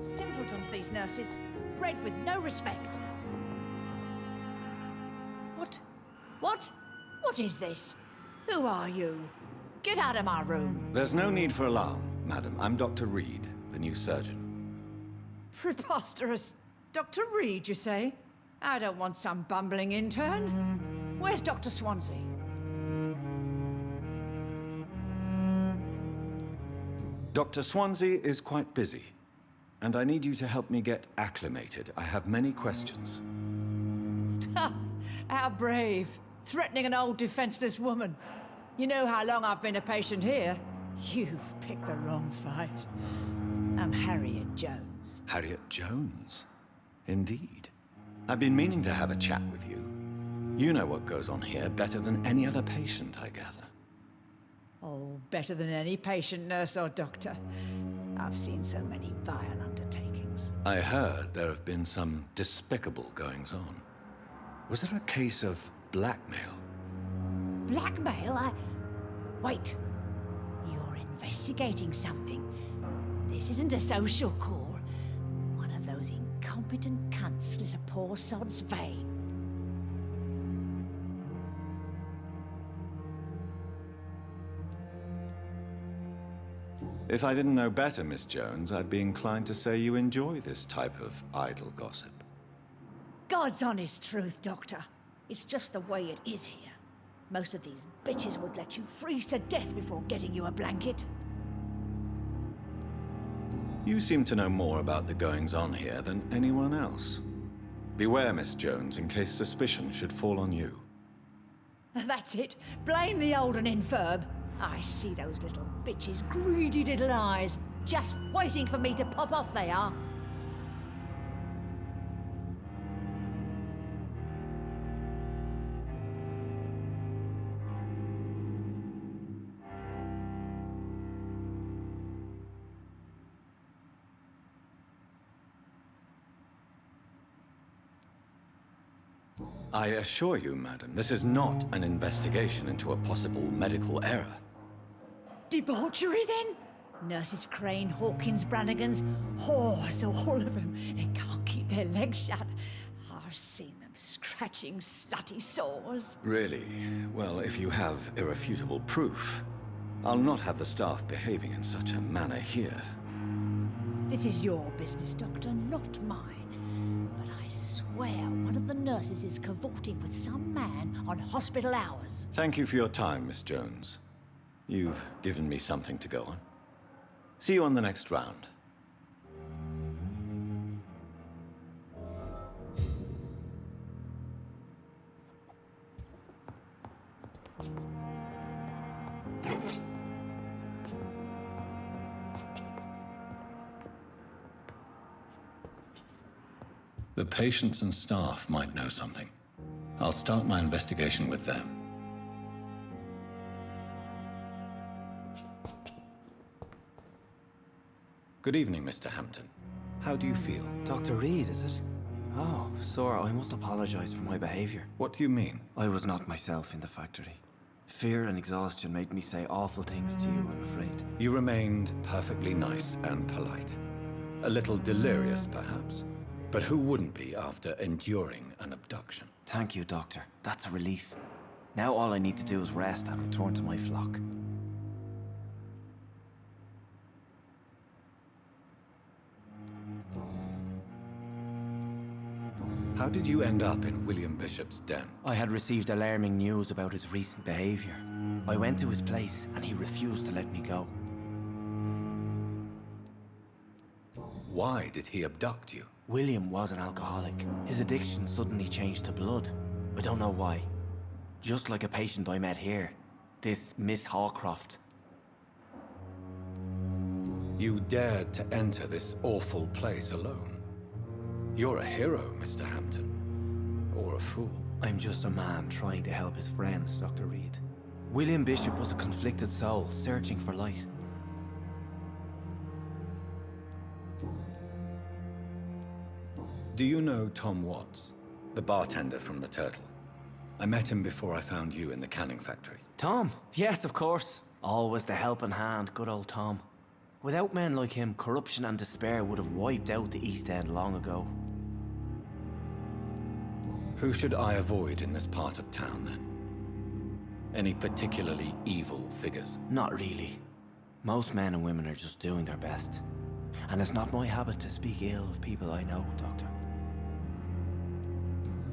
Simpletons, these nurses. Bred with no respect. What? What? What is this? Who are you? Get out of my room. There's no need for alarm, madam. I'm Dr. Reed, the new surgeon. Preposterous. Dr. Reed, you say? I don't want some bumbling intern. Where's Dr. Swansea? Dr. Swansea is quite busy, and I need you to help me get acclimated. I have many questions. How brave. Threatening an old defenseless woman. You know how long I've been a patient here? You've picked the wrong fight. I'm Harriet Jones. Harriet Jones? Indeed. I've been meaning to have a chat with you. You know what goes on here better than any other patient, I gather. Oh, better than any patient, nurse or doctor. I've seen so many vile undertakings. I heard there have been some despicable goings-on. Was there a case of blackmail? Blackmail? Wait. You're investigating something. This isn't a social call. One of those incompetent cunts slit a poor sod's vein. If I didn't know better, Miss Jones, I'd be inclined to say you enjoy this type of idle gossip. God's honest truth, Doctor. It's just the way it is here. Most of these bitches would let you freeze to death before getting you a blanket. You seem to know more about the goings-on here than anyone else. Beware, Miss Jones, in case suspicion should fall on you. That's it. Blame the old and infirm. I see those little bitches' greedy little eyes. Just waiting for me to pop off, they are. I assure you, madam, this is not an investigation into a possible medical error. Debauchery, then? Nurses Crane, Hawkins, Brannigans, whores, all of them. They can't keep their legs shut. I've seen them scratching slutty sores. Really? Well, if you have irrefutable proof, I'll not have the staff behaving in such a manner here. This is your business, Doctor, not mine. But I swear one of the nurses is cavorting with some man on hospital hours. Thank you for your time, Miss Jones. You've given me something to go on. See you on the next round. The patients and staff might know something. I'll start my investigation with them. Good evening, Mr. Hampton. How do you feel? Dr. Reed, is it? Oh, sir, I must apologize for my behavior. What do you mean? I was not myself in the factory. Fear and exhaustion made me say awful things to you, I'm afraid. You remained perfectly nice and polite. A little delirious, perhaps. But who wouldn't be after enduring an abduction? Thank you, Doctor. That's a relief. Now all I need to do is rest and return to my flock. How did you end up in William Bishop's den? I had received alarming news about his recent behavior. I went to his place and he refused to let me go. Why did he abduct you? William was an alcoholic. His addiction suddenly changed to blood. I don't know why. Just like a patient I met here. This Miss Hawcroft. You dared to enter this awful place alone. You're a hero, Mr. Hampton. Or a fool. I'm just a man trying to help his friends, Dr. Reed. William Bishop was a conflicted soul, searching for light. Do you know Tom Watts, the bartender from the Turtle? I met him before I found you in the canning factory. Tom? Yes, of course. Always the helping hand, good old Tom. Without men like him, corruption and despair would have wiped out the East End long ago. Who should I avoid in this part of town, then? Any particularly evil figures? Not really. Most men and women are just doing their best. And it's not my habit to speak ill of people I know, Doctor.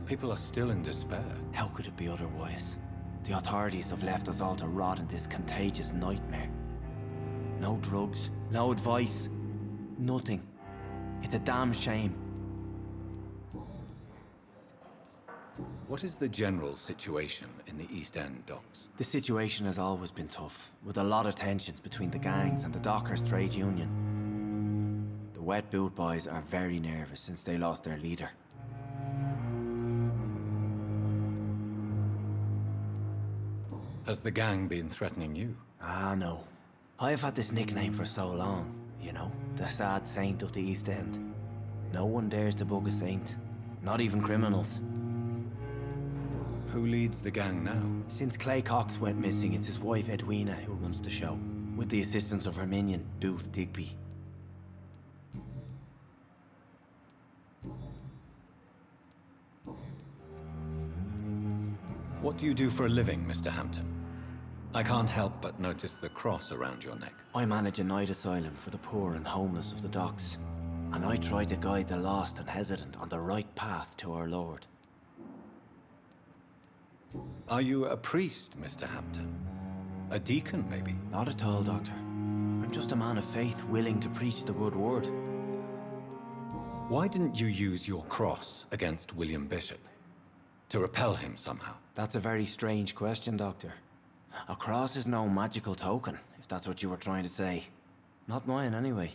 People are still in despair. How could it be otherwise? The authorities have left us all to rot in this contagious nightmare. No drugs, no advice, nothing. It's a damn shame. What is the general situation in the East End docks? The situation has always been tough, with a lot of tensions between the gangs and the Dockers Trade Union. The Wet Boot Boys are very nervous since they lost their leader. Has the gang been threatening you? Ah, no. I've had this nickname for so long, you know, the sad saint of the East End. No one dares to bug a saint, not even criminals. Who leads the gang now? Since Clay Cox went missing, it's his wife Edwina who runs the show, with the assistance of her minion, Booth Digby. What do you do for a living, Mr. Hampton? I can't help but notice the cross around your neck. I manage a night asylum for the poor and homeless of the docks, and I try to guide the lost and hesitant on the right path to our Lord. Are you a priest, Mr. Hampton? A deacon, maybe? Not at all, Doctor. I'm just a man of faith willing to preach the good word. Why didn't you use your cross against William Bishop? To repel him somehow? That's a very strange question, Doctor. A cross is no magical token, if that's what you were trying to say. Not mine, anyway.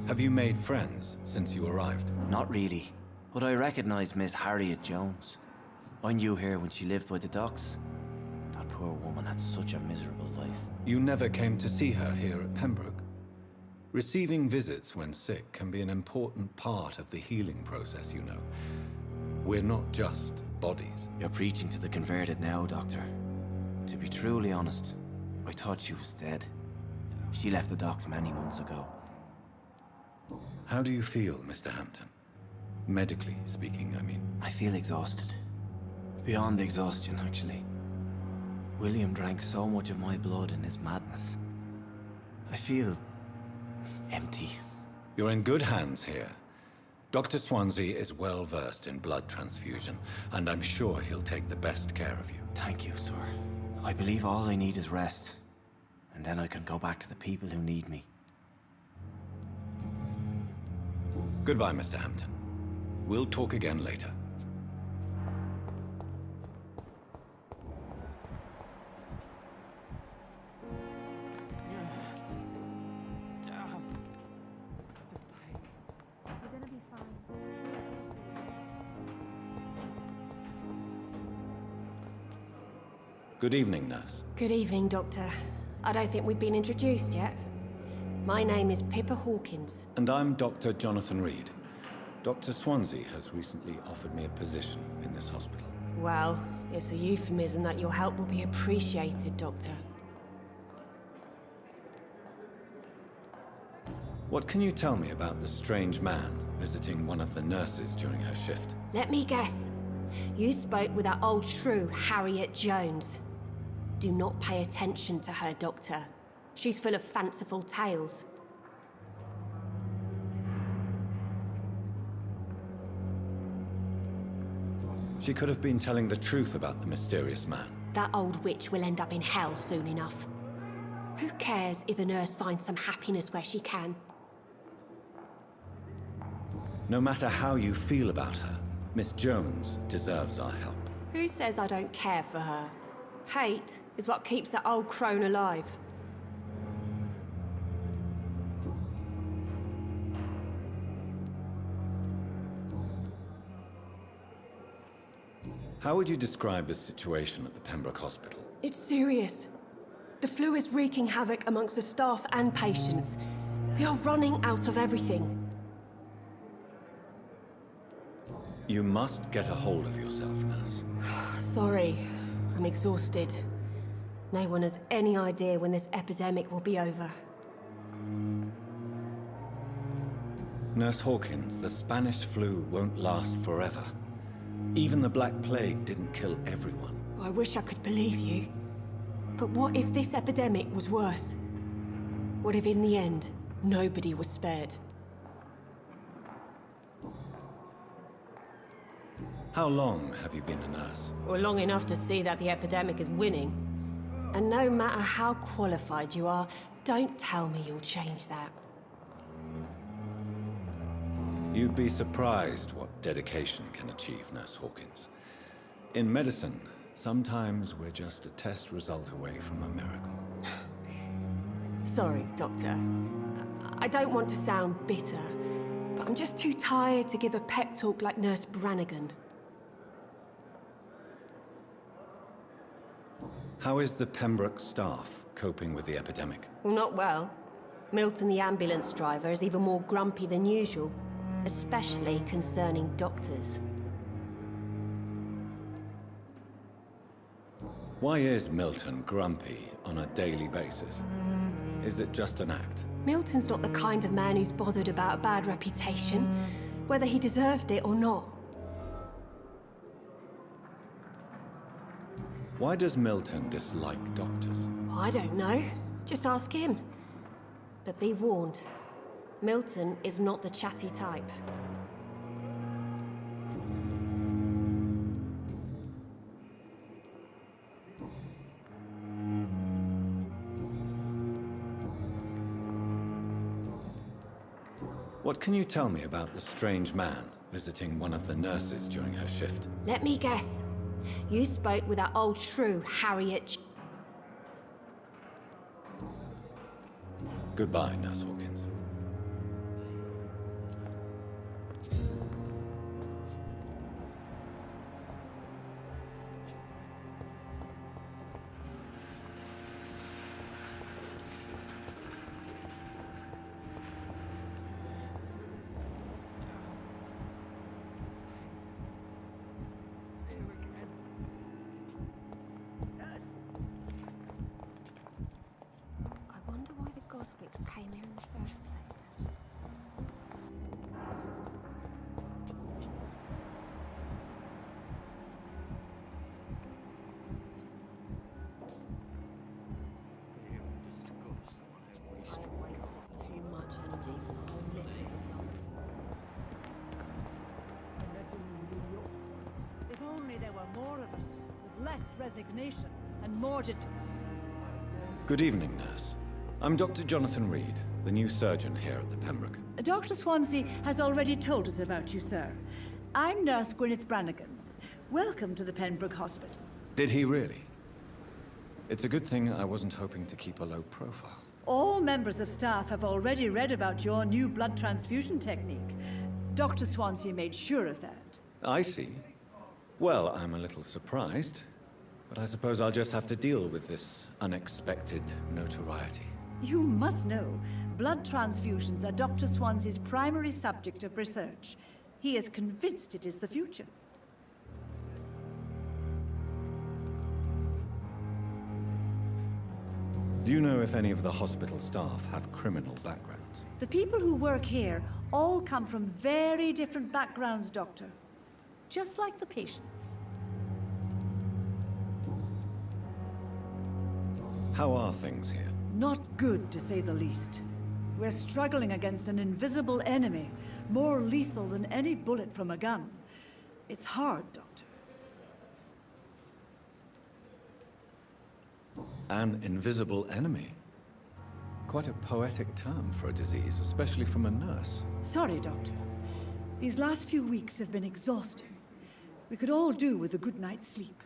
Have you made friends since you arrived? Not really, but I recognize Miss Harriet Jones. I knew her when she lived by the docks. That poor woman had such a miserable life. You never came to see her here at Pembroke? Receiving visits when sick can be an important part of the healing process, you know. We're not just bodies. You're preaching to the converted now, Doctor. To be truly honest, I thought she was dead. She left the docks many months ago. How do you feel, Mr. Hampton? Medically speaking, I mean. I feel exhausted. Beyond exhaustion, actually. William drank so much of my blood in his madness. I feel empty. You're in good hands here. Dr. Swansea is well versed in blood transfusion, and I'm sure he'll take the best care of you. Thank you, sir. I believe all I need is rest. And then I can go back to the people who need me. Goodbye, Mr. Hampton. We'll talk again later. Good evening, nurse. Good evening, Doctor. I don't think we've been introduced yet. My name is Pippa Hawkins. And I'm Dr. Jonathan Reed. Dr. Swansea has recently offered me a position in this hospital. Well, it's a euphemism that your help will be appreciated, Doctor. What can you tell me about the strange man visiting one of the nurses during her shift? Let me guess. You spoke with that old shrew, Harriet Jones. Do not pay attention to her, Doctor. She's full of fanciful tales. She could have been telling the truth about the mysterious man. That old witch will end up in hell soon enough. Who cares if a nurse finds some happiness where she can? No matter how you feel about her, Miss Jones deserves our help. Who says I don't care for her? Hate is what keeps that old crone alive. How would you describe the situation at the Pembroke Hospital? It's serious. The flu is wreaking havoc amongst the staff and patients. We are running out of everything. You must get a hold of yourself, nurse. Sorry, I'm exhausted. No one has any idea when this epidemic will be over. Nurse Hawkins, the Spanish flu won't last forever. Even the Black Plague didn't kill everyone. I wish I could believe you. But what if this epidemic was worse? What if in the end, nobody was spared? How long have you been a nurse? Or long enough to see that the epidemic is winning. And no matter how qualified you are, don't tell me you'll change that. You'd be surprised what dedication can achieve, Nurse Hawkins. In medicine, sometimes we're just a test result away from a miracle. Sorry, Doctor. I don't want to sound bitter, but I'm just too tired to give a pep talk like Nurse Brannigan. How is the Pembroke staff coping with the epidemic? Well, not well. Milton, the ambulance driver, is even more grumpy than usual, especially concerning doctors. Why is Milton grumpy on a daily basis? Is it just an act? Milton's not the kind of man who's bothered about a bad reputation, whether he deserved it or not. Why does Milton dislike doctors? I don't know. Just ask him. But be warned, Milton is not the chatty type. What can you tell me about the strange man visiting one of the nurses during her shift? Let me guess. You spoke with that old shrew, Harriet. Goodbye, Nurse Hawkins. I wonder why the Goswicks came here in the first place. I wasted too much energy for so little result. If only there were more of us, with less resignation and more Good evening, nurse. I'm Dr. Jonathan Reed, the new surgeon here at the Pembroke. Dr. Swansea has already told us about you, sir. I'm Nurse Gwyneth Brannigan. Welcome to the Pembroke Hospital. Did he really? It's a good thing I wasn't hoping to keep a low profile. All members of staff have already read about your new blood transfusion technique. Dr. Swansea made sure of that. I see. Well, I'm a little surprised, but I suppose I'll just have to deal with this unexpected notoriety. You must know, blood transfusions are Dr. Swansea's primary subject of research. He is convinced it is the future. Do you know if any of the hospital staff have criminal backgrounds? The people who work here all come from very different backgrounds, Doctor. Just like the patients. How are things here? Not good, to say the least. We're struggling against an invisible enemy, more lethal than any bullet from a gun. It's hard, Doctor. An invisible enemy? Quite a poetic term for a disease, especially from a nurse. Sorry, Doctor. These last few weeks have been exhausting. We could all do with a good night's sleep.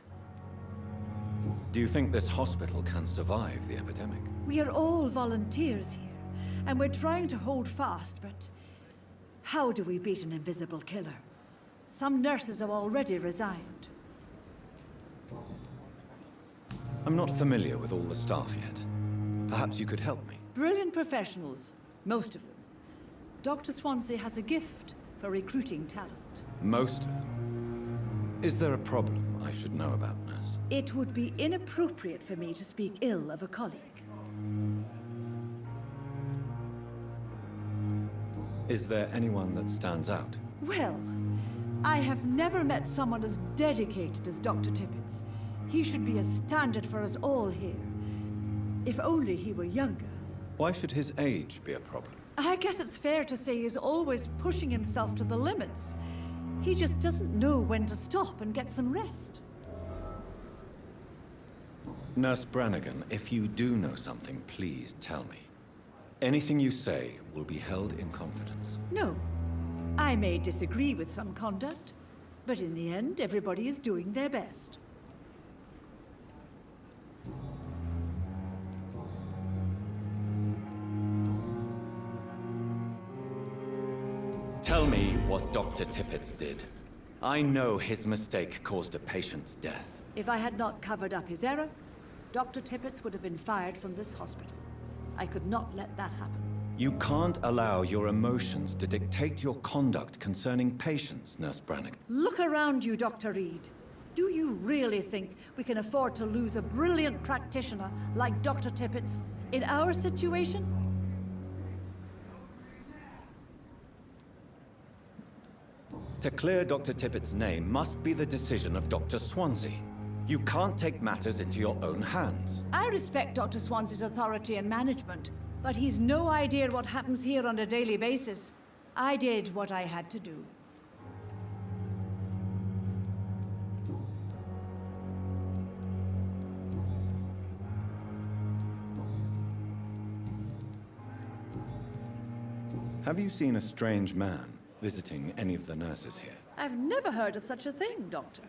Do you think this hospital can survive the epidemic? We are all volunteers here, and we're trying to hold fast, but how do we beat an invisible killer? Some nurses have already resigned. I'm not familiar with all the staff yet. Perhaps you could help me. Brilliant professionals, most of them. Dr. Swansea has a gift for recruiting talent. Most of them. Is there a problem I should know about, nurse? It would be inappropriate for me to speak ill of a colleague. Is there anyone that stands out? Well, I have never met someone as dedicated as Dr. Tippett. He should be a standard for us all here. If only he were younger. Why should his age be a problem? I guess it's fair to say he's always pushing himself to the limits. He just doesn't know when to stop and get some rest. Nurse Brannigan, if you do know something, please tell me. Anything you say will be held in confidence. No. I may disagree with some conduct, but in the end, everybody is doing their best. Tell me what Dr. Tippett did. I know his mistake caused a patient's death. If I had not covered up his error, Dr. Tippett would have been fired from this hospital. I could not let that happen. You can't allow your emotions to dictate your conduct concerning patients, Nurse Brannigan. Look around you, Dr. Reed. Do you really think we can afford to lose a brilliant practitioner like Dr. Tippett in our situation? To clear Dr. Tippett's name must be the decision of Dr. Swansea. You can't take matters into your own hands. I respect Dr. Swansea's authority and management, but he's no idea what happens here on a daily basis. I did what I had to do. Have you seen a strange man visiting any of the nurses here? I've never heard of such a thing, Doctor.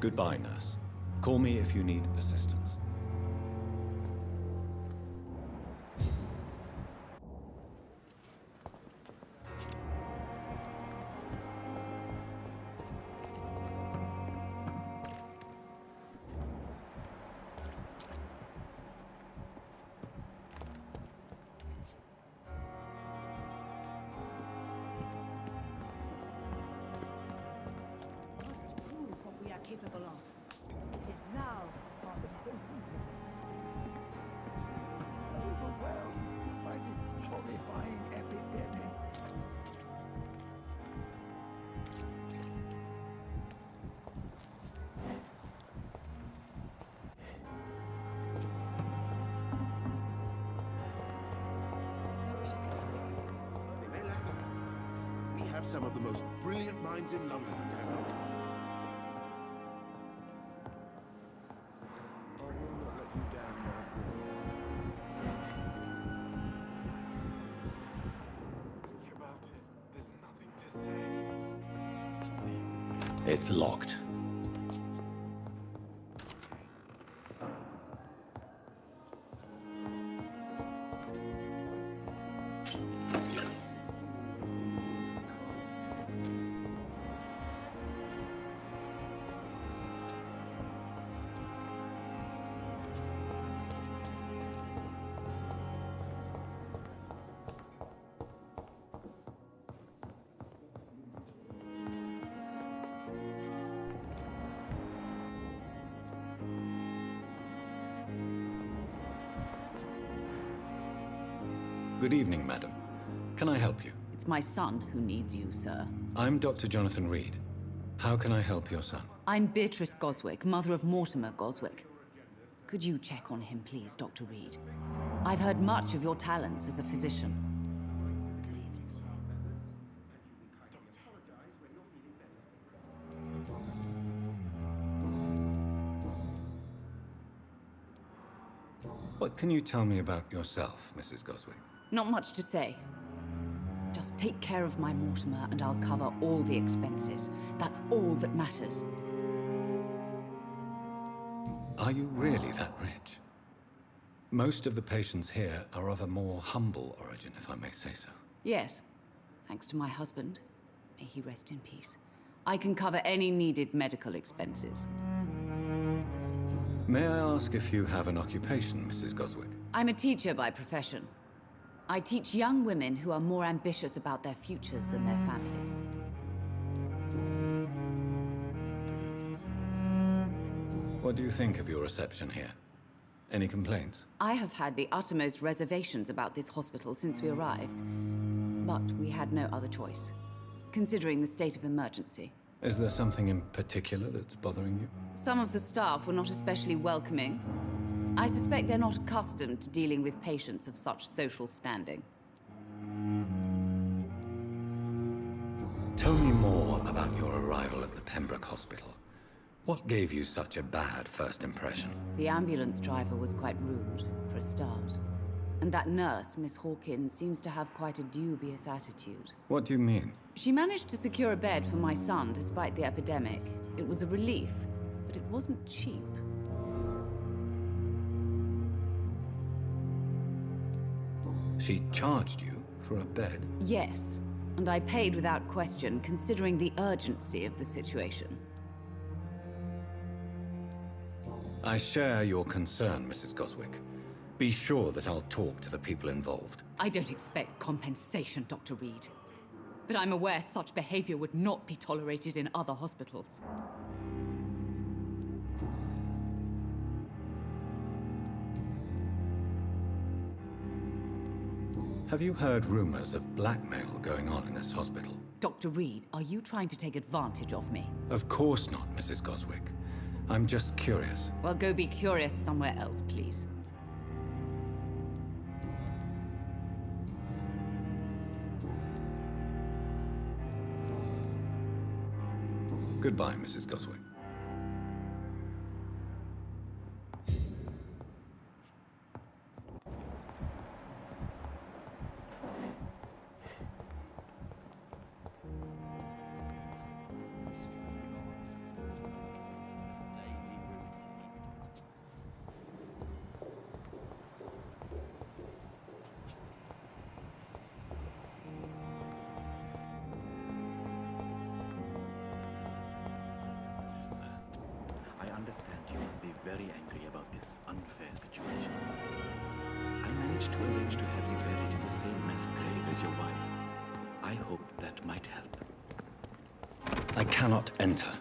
Goodbye, nurse. Call me if you need assistance. Prove what we are capable of. It is now or never. Overwhelmed by this horrifying epidemic. We have some of the most brilliant minds in London and Pembroke. I will not let you down, About it, there's nothing to say. It's locked. Good evening, madam. Can I help you? It's my son who needs you, sir. I'm Dr. Jonathan Reed. How can I help your son? I'm Beatrice Goswick, mother of Mortimer Goswick. Could you check on him, please, Dr. Reed? I've heard much of your talents as a physician. What can you tell me about yourself, Mrs. Goswick? Not much to say. Just take care of my Mortimer and I'll cover all the expenses. That's all that matters. Are you really that rich? Most of the patients here are of a more humble origin, if I may say so. Yes, thanks to my husband. May he rest in peace. I can cover any needed medical expenses. May I ask if you have an occupation, Mrs. Goswick? I'm a teacher by profession. I teach young women who are more ambitious about their futures than their families. What do you think of your reception here? Any complaints? I have had the uttermost reservations about this hospital since we arrived. But we had no other choice, considering the state of emergency. Is there something in particular that's bothering you? Some of the staff were not especially welcoming. I suspect they're not accustomed to dealing with patients of such social standing. Tell me more about your arrival at the Pembroke Hospital. What gave you such a bad first impression? The ambulance driver was quite rude, for a start. And that nurse, Miss Hawkins, seems to have quite a dubious attitude. What do you mean? She managed to secure a bed for my son despite the epidemic. It was a relief, but it wasn't cheap. She charged you for a bed? Yes, and I paid without question, considering the urgency of the situation. I share your concern, Mrs. Goswick. Be sure that I'll talk to the people involved. I don't expect compensation, Dr. Reed. But I'm aware such behavior would not be tolerated in other hospitals. Have you heard rumors of blackmail going on in this hospital? Dr. Reed, are you trying to take advantage of me? Of course not, Mrs. Goswick. I'm just curious. Well, go be curious somewhere else, please. Goodbye, Mrs. Goswick. I understand you must be very angry about this unfair situation. I managed to arrange to have you buried in the same mass grave as your wife. I hope that might help. I cannot enter.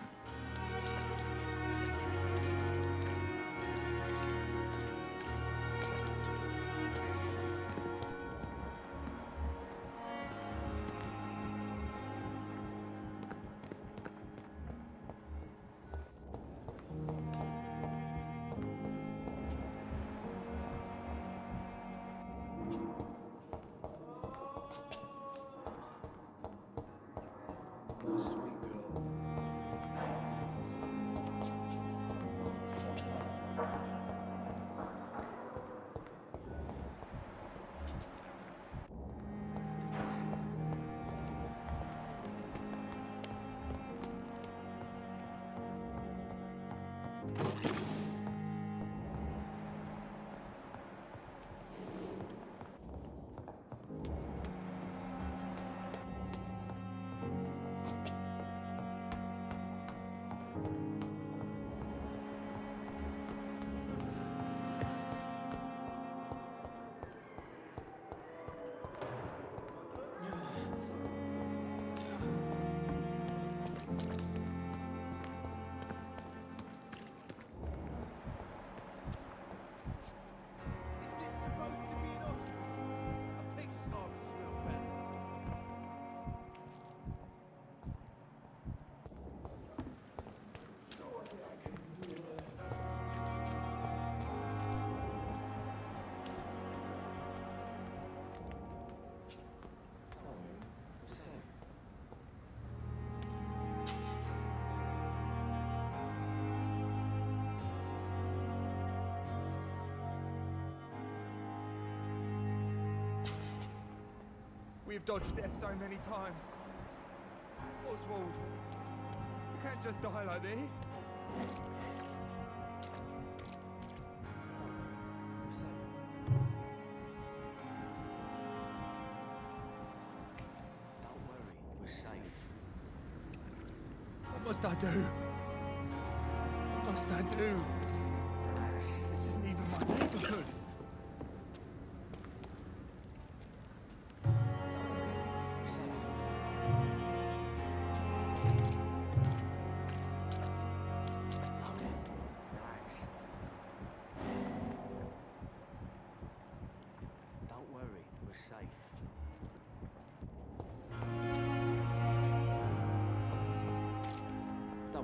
We've dodged death so many times. Oswald, you can't just die like this. Don't worry, we're safe. What must I do? What must I do? This isn't even my neighborhood.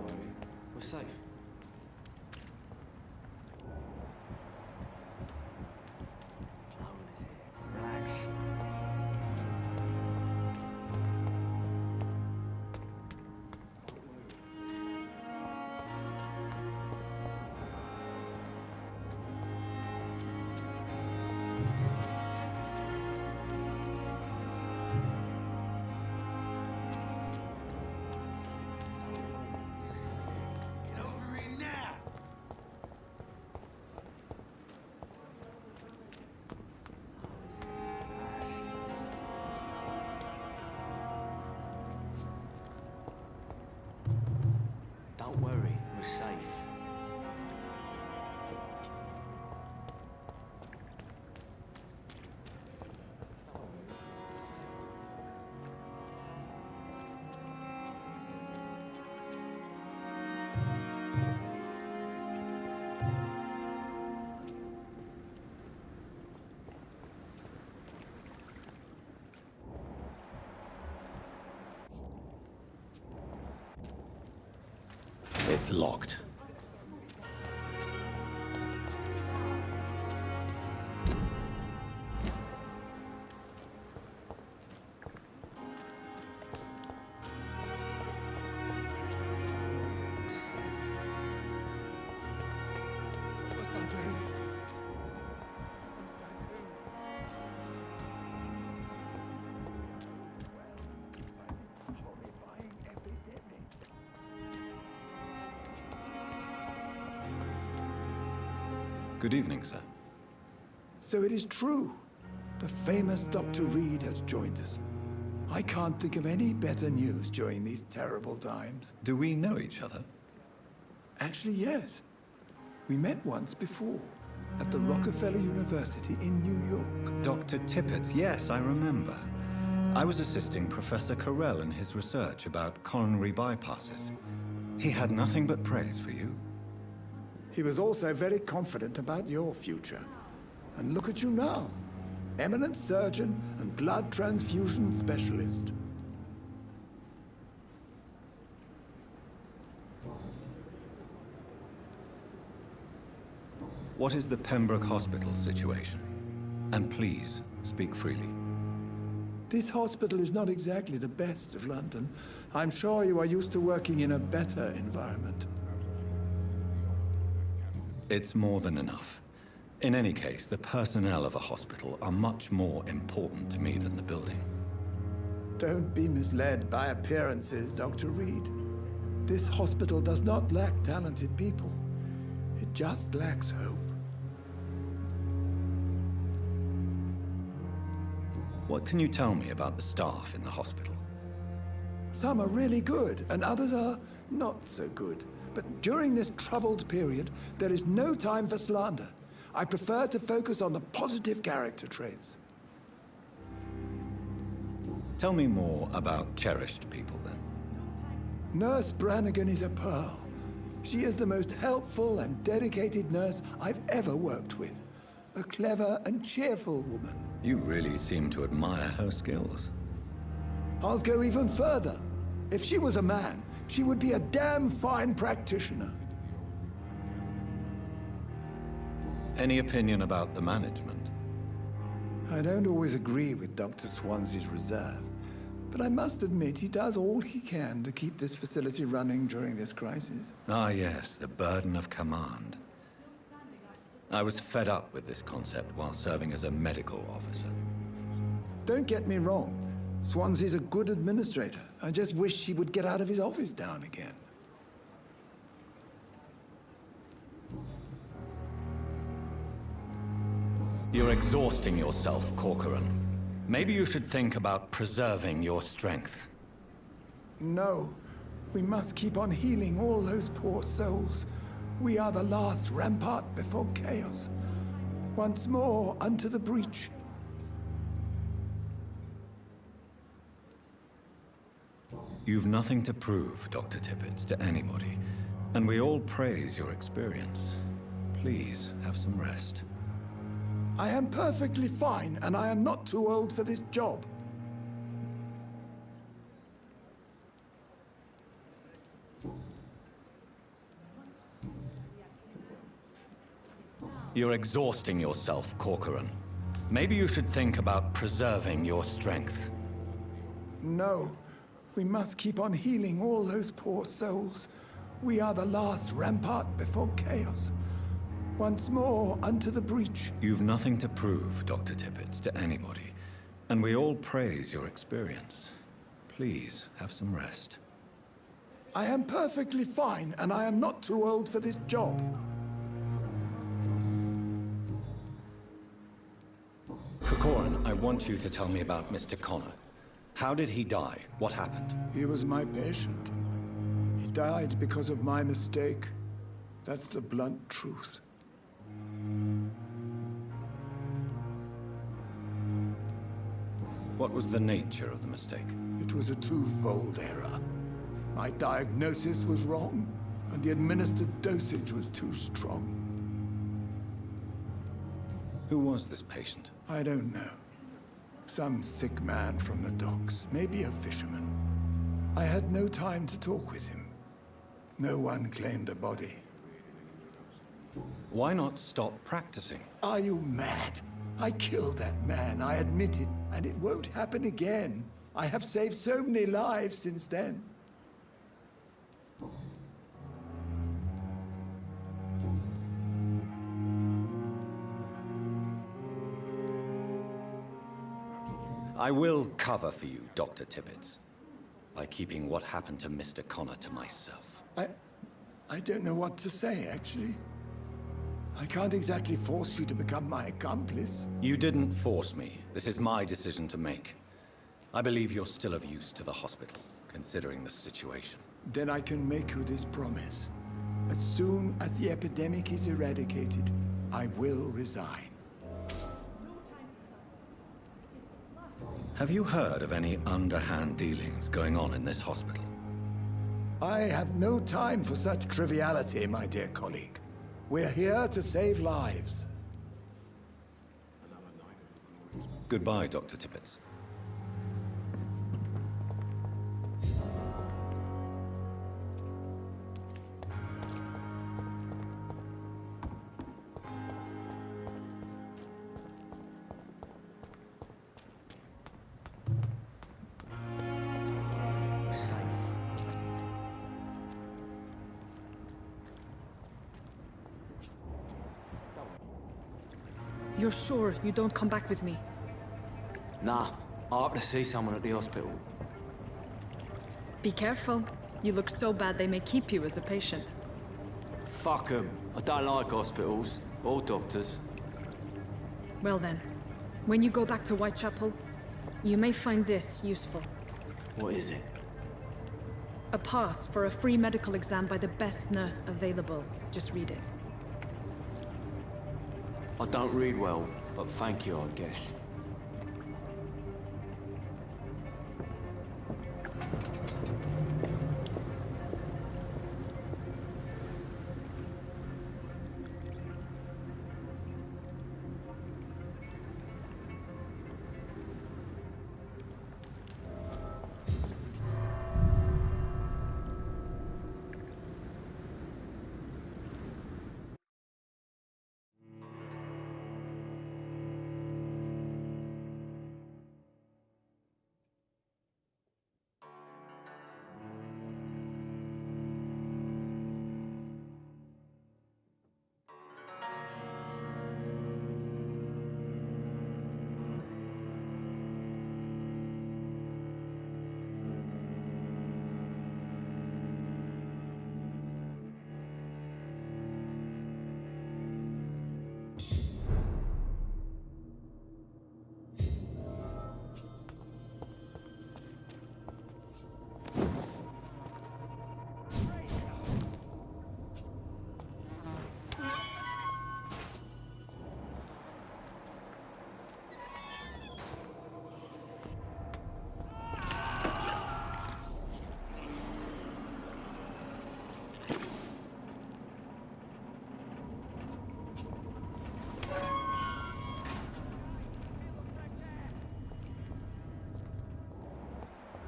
worry. We're safe. Relax. Get over here now! Don't worry, we're safe. It's locked. What's that doing? Good evening, sir. So it is true. The famous Dr. Reed has joined us. I can't think of any better news during these terrible times. Do we know each other? Actually, yes. We met once before, at the Rockefeller University in New York. Dr. Tippett, yes, I remember. I was assisting Professor Carell in his research about coronary bypasses. He had nothing but praise for you. He was also very confident about your future. And look at you now. Eminent surgeon and blood transfusion specialist. What is the Pembroke Hospital situation? And please, speak freely. This hospital is not exactly the best of London. I'm sure you are used to working in a better environment. It's more than enough. In any case, the personnel of a hospital are much more important to me than the building. Don't be misled by appearances, Dr. Reed. This hospital does not lack talented people. It just lacks hope. What can you tell me about the staff in the hospital? Some are really good, and others are not so good. But during this troubled period, there is no time for slander. I prefer to focus on the positive character traits. Tell me more about cherished people, then. Nurse Brannigan is a pearl. She is the most helpful and dedicated nurse I've ever worked with. A clever and cheerful woman. You really seem to admire her skills. I'll go even further. If she was a man, she would be a damn fine practitioner. Any opinion about the management? I don't always agree with Dr. Swansea's reserve, but I must admit he does all he can to keep this facility running during this crisis. Ah, yes, the burden of command. I was fed up with this concept while serving as a medical officer. Don't get me wrong. Swansea's a good administrator. I just wish he would get out of his office now and again. You're exhausting yourself, Corcoran. Maybe you should think about preserving your strength. No. We must keep on healing all those poor souls. We are the last rampart before chaos. Once more, unto the breach. You've nothing to prove, Dr. Tippett, to anybody, and we all praise your experience. Please, have some rest. I am perfectly fine, and I am not too old for this job. You're exhausting yourself, Corcoran. Maybe you should think about preserving your strength. No. We must keep on healing all those poor souls. We are the last rampart before chaos. Once more, unto the breach. You've nothing to prove, Dr. Tippett, to anybody. And we all praise your experience. Please, have some rest. I am perfectly fine, and I am not too old for this job. Corcoran, I want you to tell me about Mr. Connor. How did he die? What happened? He was my patient. He died because of my mistake. That's the blunt truth. What was the nature of the mistake? It was a twofold error. My diagnosis was wrong, and the administered dosage was too strong. Who was this patient? I don't know. Some sick man from the docks, maybe a fisherman. I had no time to talk with him. No one claimed a body. Why not stop practicing? Are you mad? I killed that man, I admit it, and it won't happen again. I have saved so many lives since then. I will cover for you, Dr. Tibbets, by keeping what happened to Mr. Connor to myself. I don't know what to say, actually. I can't exactly force you to become my accomplice. You didn't force me. This is my decision to make. I believe you're still of use to the hospital, considering the situation. Then I can make you this promise. As soon as the epidemic is eradicated, I will resign. Have you heard of any underhand dealings going on in this hospital? I have no time for such triviality, my dear colleague. We're here to save lives. Goodbye, Dr. Tippett. You're sure you don't come back with me? Nah, I ought to see someone at the hospital. Be careful. You look so bad they may keep you as a patient. Fuck 'em. I don't like hospitals, or doctors. Well then, when you go back to Whitechapel, you may find this useful. What is it? A pass for a free medical exam by the best nurse available. Just read it. I don't read well, but thank you, I guess.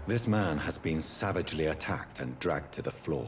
This man has been savagely attacked and dragged to the floor.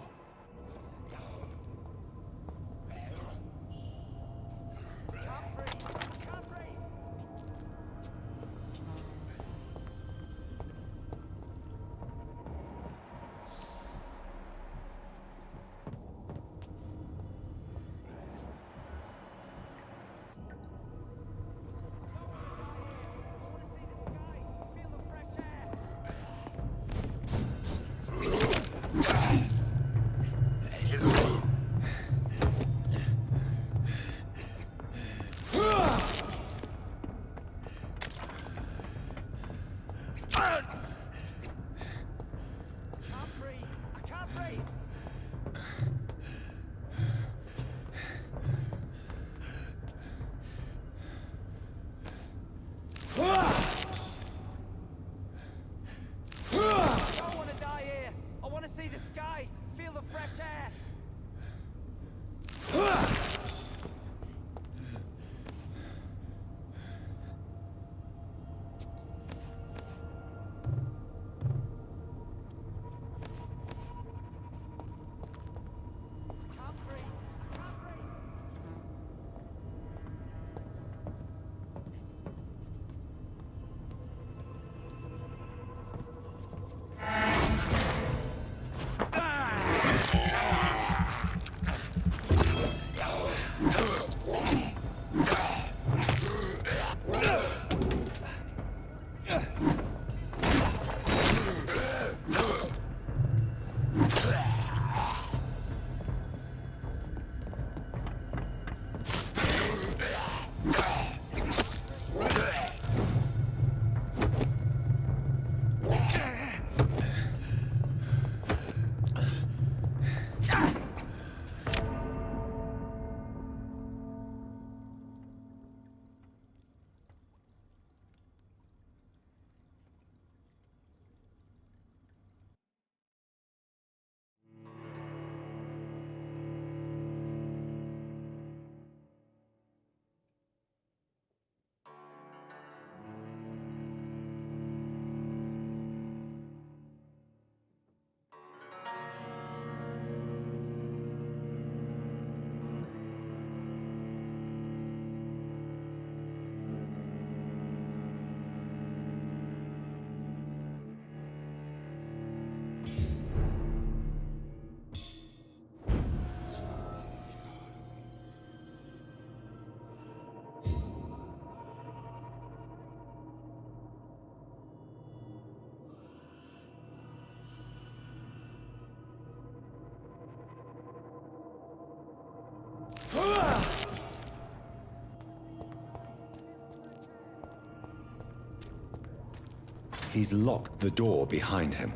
He's locked the door behind him.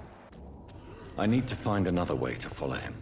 I need to find another way to follow him.